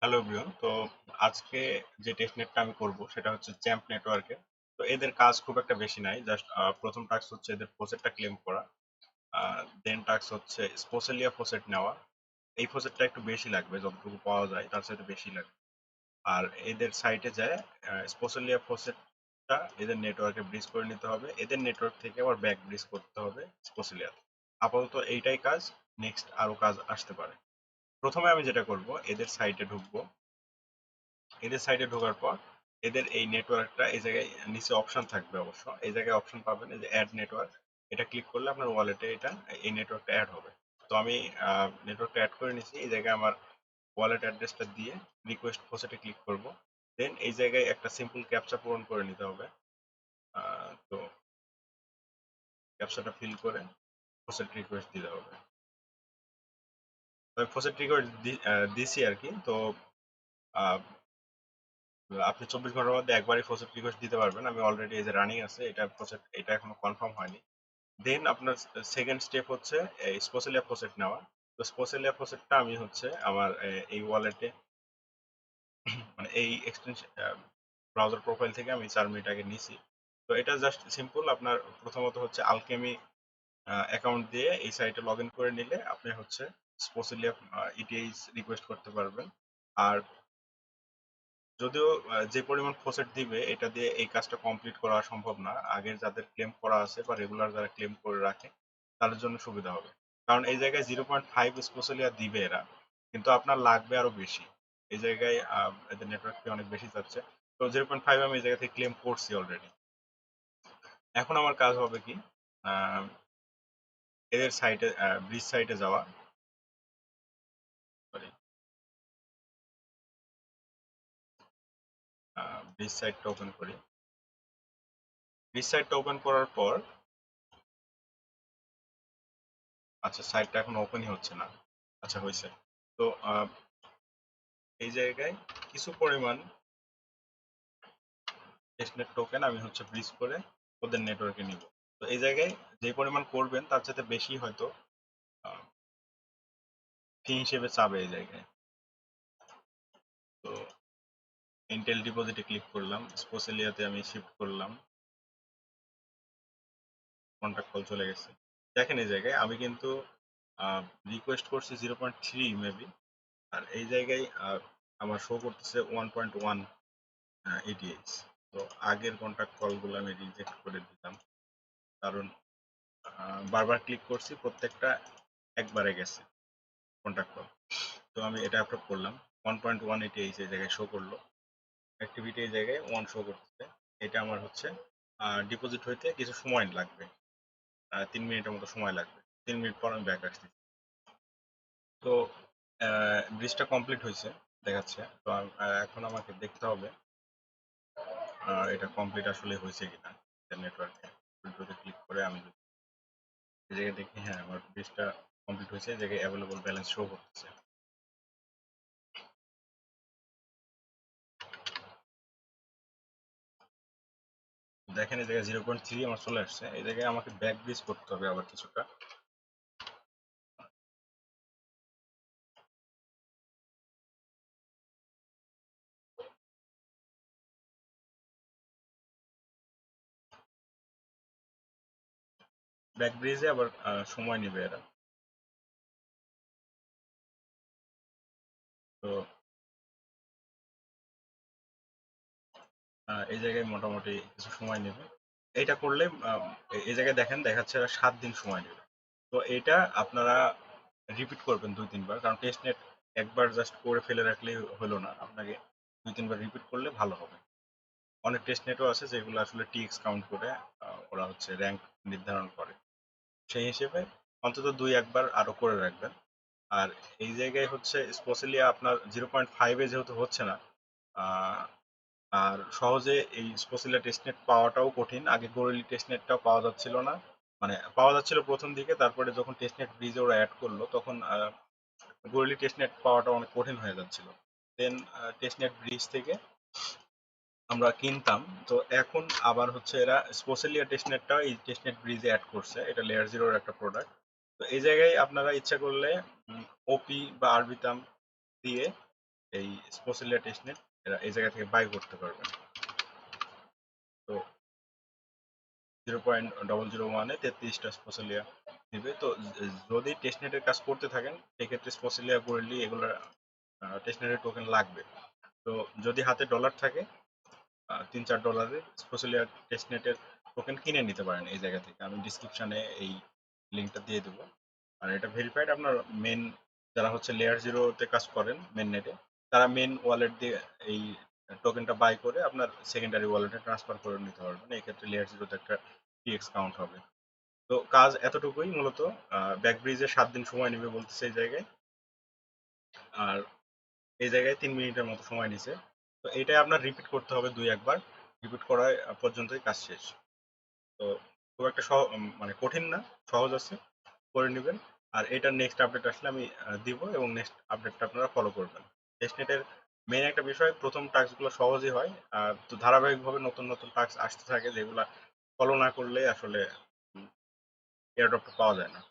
Hello everyone. তো আজকে যে টেস্টনেটটা আমি করব সেটা হচ্ছে চ্যাম্প নেটওয়ার্কে। তো এদের কাজ খুব একটা বেশি নাই, জাস্ট প্রথম টাস্ক হচ্ছে এদের ফসেটটা ক্লেম করা। দেন টাস্ক হচ্ছে স্পোসেলিয়া ফসেট নেওয়া। এই ফসেটটা একটু বেশি লাগবে, যতটুকু পাওয়া যায় তার সাথে বেশি লাগবে। আর এদের সাইটে যায় স্পোসেলিয়া ফসেটটা এদের নেটওয়ার্কে ব্রিজ করে নিতে হবে, এদের নেটওয়ার্ক থেকে আবার ব্যাক ব্রিজ করতে হবে স্পোসেলিয়া। আপাতত এইটাই কাজ, নেক্সট আরো কাজ আসতে পারে। প্রথমে আমি যেটা করব, এদের সাইটে ঢুকবো। এদের সাইটে ঢোকার পর এদের এই নেটওয়ার্কটা এই জায়গায় নিচে অপশন থাকবে, অবশ্য এই জায়গায় অপশন পাবেন এই যে অ্যাড নেটওয়ার্ক। এটা ক্লিক করলে আপনার ওয়ালেটে এই নেটওয়ার্কটা অ্যাড হবে। তো আমি নেটওয়ার্কটা অ্যাড করে নিয়েছি। এই জায়গায় আমার ওয়ালেট অ্যাড্রেসটা দিয়ে রিকোয়েস্ট ফসেটে ক্লিক করব। দেন এই জায়গায় একটা সিম্পল ক্যাপচা পূরণ করে নিতে হবে। তো ক্যাপচাটা ফিল করে ফসেট রিকোয়েস্ট দিতে হবে। তো আমি ফসেট রিকোয়েস্ট দিছি আর কি। তো আহ, আপনি 24 ঘন্টার মধ্যে একবারই ফসেট রিকোয়েস্ট দিতে পারবেন। আমি অলরেডি এই যে রানিং আছে, এটা এখনো কনফার্ম হয়নি। দেন আপনার সেকেন্ড স্টেপ হচ্ছে এই স্পোসেলিয়া ফসেট নেওয়া। তো স্পোসেলিয়া ফসেটটা আমি হচ্ছে আমার এই ওয়ালেটে, মানে এই এক্সটেনশন ব্রাউজার প্রোফাইল থেকে আমি 4 মিনিট আগে নিছি। তো এটা জাস্ট সিম্পল। আপনার প্রথমত হচ্ছে আলকেমি অ্যাকাউন্ট দিয়ে এই সাইটে লগ ইন করে নিলে আপনি হচ্ছে স্পোসেলিয়া ইটিএইচ রিকোয়েস্ট করতে পারবেন। আর যদিও যে পরিমাণ ফসেট দিবে এটা দিয়ে এই কাজটা কমপ্লিট করা সম্ভব না। আগের যাদের ক্লেম করা আছে বা রেগুলার যারা ক্লেম করে রাখে তাদের জন্য সুবিধা হবে। কারণ এই জায়গায় 0.5 স্পেশালিয়া দিবে এরা, কিন্তু আপনার লাগবে আরো বেশি। এই জায়গায় এদের নেটওয়ার্ক ফি অনেক বেশি যাচ্ছে। তো 0.5 আমি এই জায়গা থেকে ক্লেম করছি অলরেডি। এখন আমার কাজ হবে কি, আহ, এদের সাইটে, ব্রিজ সাইটে যাওয়া। সরি, ব্রিজ সাইটটা ওপেন করি। ব্রিজ সাইটটা ওপেন করার পর, আচ্ছা সাইটটা এখন ওপেনই হচ্ছে না। আচ্ছা হয়েছে। তো এই জায়গায় কিছু পরিমাণ টেস্টনেট টোকেন আমি হচ্ছে ব্রিজ করে ওদের নেটওয়ার্কে নিব। তো এই জায়গায় যে পরিমাণ করবেন তার সাথে বেশি হয়তো ফি হিসেবে চাবে এই জায়গায়। তো ইন্টেল ডিপোজিটে ক্লিক করলাম, স্পোসেলিয়াতে আমি শিফট করলাম, কন্ট্যাক্ট কল চলে গেছে। দেখেন এই জায়গায় আমি কিন্তু রিকোয়েস্ট করছি 0.3 মেবি, আর এই জায়গায় আমার শো করতেছে 1.1 এটিএইচ। তো আগের কন্ট্যাক্ট কলগুলো আমি রিজেক্ট করে দিতাম, কারণ বারবার ক্লিক করছি, প্রত্যেকটা একবারে গেছে কন্ট্যাক্ট কল। তো আমি এটা অ্যাপ্রুভ করলাম। 1.1 এটিএইচ এই জায়গায় শো করলো, অ্যাক্টিভিটি এই জায়গায় 1 শো করতেছে। এটা আমার হচ্ছে ডিপোজিট হইতে কিছু সময় লাগবে, 3 মিনিটের মতো সময় লাগবে। 3 মিনিট পর আমি ব্যাক আসছি। তো ব্রিজটা কমপ্লিট হয়েছে দেখাচ্ছে। তো এখন আমাকে দেখতে হবে এটা কমপ্লিট আসলে হয়েছে কিনা। নেটওয়ার্কে ক্লিক করে আমি যদি এই জায়গায় দেখি, হ্যাঁ আমার ব্রিজটা কমপ্লিট হয়েছে, এই জায়গায় অ্যাভেলেবল ব্যালেন্স শো করতেছে। দেখেন এই জায়গায় 0.3 আমার চলে আসছে। এই জায়গায় আমাকে ব্যাক ব্রিজ করতে হবে আবার কিছুটা। ব্যাক ব্রিজে আবার সময় নেবে এরা। তো এই জায়গায় মোটামুটি কিছু সময় নেবে। এইটা করলে এই জায়গায় দেখেন দেখাচ্ছে এরা 7 দিন সময় নেবে। তো এটা আপনারা রিপিট করবেন 2-3 বার, কারণ টেস্ট নেট একবার জাস্ট করে ফেলে রাখলেই হলো না, আপনাকে 2-3 বার রিপিট করলে ভালো হবে। অনেক টেস্ট নেটও আছে যেগুলো আসলে টিএক্স কাউন্ট করে ওরা হচ্ছে র্যাঙ্ক নির্ধারণ করে। সেই হিসেবে অন্তত 2-1 বার আরো করে রাখবেন। আর এই জায়গায় হচ্ছে স্পেশালি আপনার 0.5-এ যেহেতু হচ্ছে না, আহ, আর সহজে এই স্পোসিলা টেস্টনেট পাওয়াটাও কঠিন। আগে গোরেলি টেস্টনেটটাও পাওয়া যাচ্ছিল না, মানে পাওয়া যাচ্ছিল প্রথম দিকে, তারপরে যখন টেস্টনেট ব্রিজে ওরা অ্যাড করলো তখন গোরেলি টেস্টনেট পাওয়াটা অনেক কঠিন হয়ে যাচ্ছিল। দেন টেস্টনেট ব্রিজ থেকে আমরা কিনতাম। তো এখন আবার হচ্ছে এরা স্পোসেলিয়া টেস্টনেটটাও এই টেস্টনেট ব্রিজে অ্যাড করছে, এটা লেয়ার জিরোর একটা প্রোডাক্ট। তো এই জায়গায় আপনারা ইচ্ছা করলে ওপি বা আরবিটাম দিয়ে এই স্পোসিলিয়া টেস্টনেট এরা এই জায়গা থেকে বাই করতে পারবেন। তো 0.001-এ 33টা স্পোসিলিয়া দিবে। তো যদি টেস্টনেটের কাজ করতে থাকেন সেক্ষেত্রে স্পোসিলিয়া করলে এগুলো টেস্টনেটের টোকেন লাগবে। তো যদি হাতে ডলার থাকে $3-4 স্পোসিলিয়া টেস্টনেটের টোকেন কিনে নিতে পারেন এই জায়গা থেকে। আমি ডিসক্রিপশনে এই লিঙ্কটা দিয়ে দেবো। আর এটা ভেরিফাইড আপনার মেন যারা হচ্ছে লেয়ার 0-তে কাজ করেন মেন নেটে, তারা মেন ওয়ালেট দিয়ে এই টোকেনটা বাই করে আপনার সেকেন্ডারি ওয়ালেটে ট্রান্সফার করে নিতে পারবেন। এই ক্ষেত্রে লেয়ার 0-তে একটা টিএক্স কাউন্ট হবে। তো কাজ এতটুকুই মূলত। ব্যাকব্রিজে 7 দিন সময় নেবে বলতেছে এই জায়গায়, আর এই জায়গায় 3 মিনিটের মতো সময় নিছে। তো এটাই আপনার রিপিট করতে হবে 2-1 বার। রিপিট করা পর্যন্তই কাজ শেষ। তো খুব একটা মানে কঠিন না, সহজ আছে, করে নেবেন। আর এটার নেক্সট আপডেট আসলে আমি দিব, এবং নেক্সট আপডেটটা আপনারা ফলো করবেন। টেস্টনেটের মেইন একটা বিষয়, প্রথম টাস্কগুলো সহজই হয়, আর তো ধারাবাহিকভাবে নতুন নতুন টাস্ক আসতে থাকে যেগুলা ফলো না করলে আসলে এয়ারড্রপটা পাওয়া যায় না।